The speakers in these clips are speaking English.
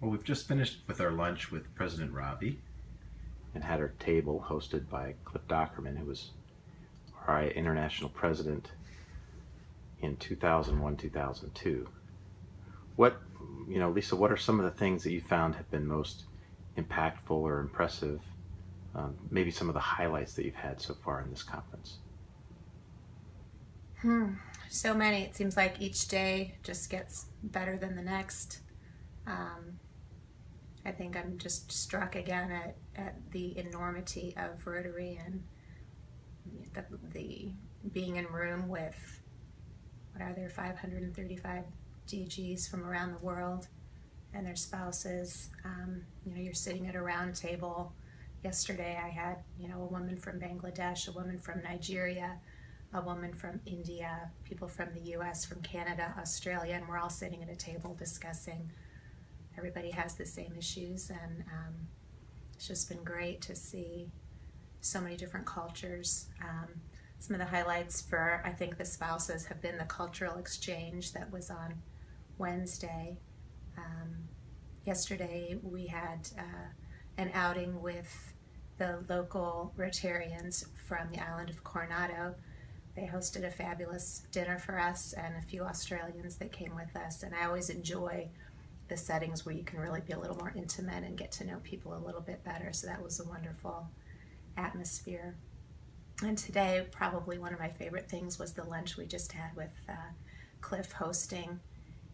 Well, we've just finished with our lunch with President Ravi. And had our table hosted by Cliff Dochterman, who was our international president in 2001, 2002. Lisa, what are some of the things that you found have been most impactful or impressive? Maybe some of the highlights that you've had so far in this conference? So many. It seems like each day just gets better than the next. I think I'm just struck again at the enormity of Rotary and the being in room with, what are there, 535 DGs from around the world and their spouses. You're sitting at a round table. Yesterday I had, a woman from Bangladesh, a woman from Nigeria, a woman from India, people from the US, from Canada, Australia, and we're all sitting at a table discussing. Everybody has the same issues, and it's just been great to see so many different cultures. Some of the highlights for, I think, the spouses have been the cultural exchange that was on Wednesday. Yesterday we had an outing with the local Rotarians from the island of Coronado. They hosted a fabulous dinner for us and a few Australians that came with us, and I always enjoy the settings where you can really be a little more intimate and get to know people a little bit better. So that was a wonderful atmosphere. And today, probably one of my favorite things was the lunch we just had with Cliff hosting.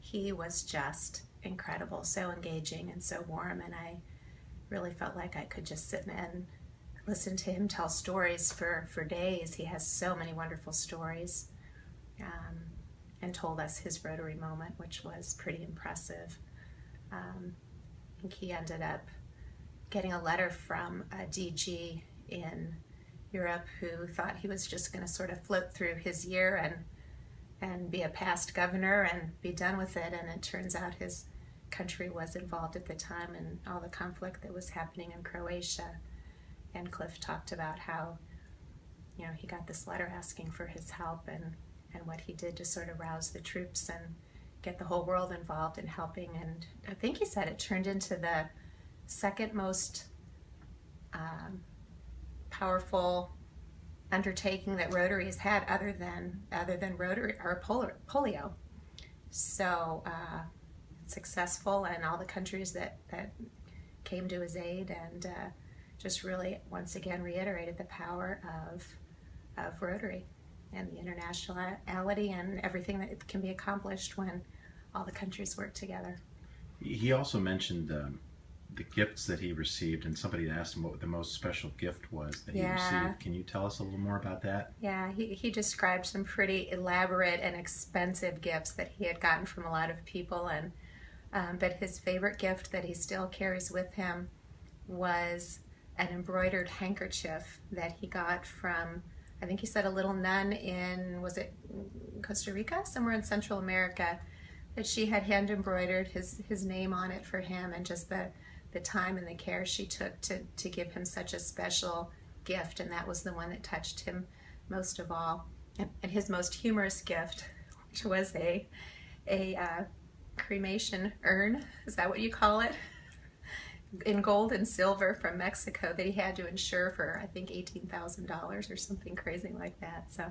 He was just incredible, so engaging and so warm, and I really felt like I could just sit and listen to him tell stories for days. He has so many wonderful stories, and told us his Rotary moment, which was pretty impressive. I think he ended up getting a letter from a DG in Europe who thought he was just going to sort of float through his year and be a past governor and be done with it, and it turns out his country was involved at the time in all the conflict that was happening in Croatia. And Cliff talked about how he got this letter asking for his help and what he did to sort of rouse the troops and get the whole world involved in helping. And I think he said it turned into the second most powerful undertaking that Rotary has had, other than Rotary or polio. So successful, and all the countries that came to his aid, and just really once again reiterated the power of Rotary and the internationality and everything that can be accomplished when all the countries work together. He also mentioned the gifts that he received, and somebody asked him what the most special gift was that he received. Can you tell us a little more about that? Yeah, he described some pretty elaborate and expensive gifts that he had gotten from a lot of people, and but his favorite gift that he still carries with him was an embroidered handkerchief that he got from, I think he said, a little nun in, was it Costa Rica? Somewhere in Central America, that she had hand embroidered his name on it for him, and just the time and the care she took to give him such a special gift, and that was the one that touched him most of all. And his most humorous gift, which was a cremation urn, is that what you call it? In gold and silver from Mexico that he had to insure for, I think, $18,000 or something crazy like that. So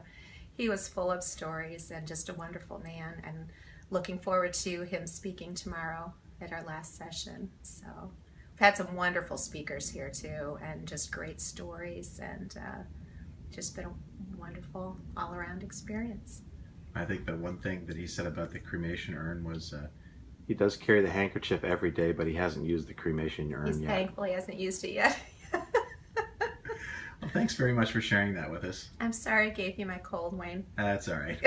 he was full of stories and just a wonderful man, and looking forward to him speaking tomorrow at our last session. So we've had some wonderful speakers here too, and just great stories, and just been a wonderful all-around experience. I think the one thing that he said about the cremation urn was he does carry the handkerchief every day, but he hasn't used the cremation urn yet. He's thankful he hasn't used it yet. Well, thanks very much for sharing that with us. I'm sorry I gave you my cold, Wayne. That's all right.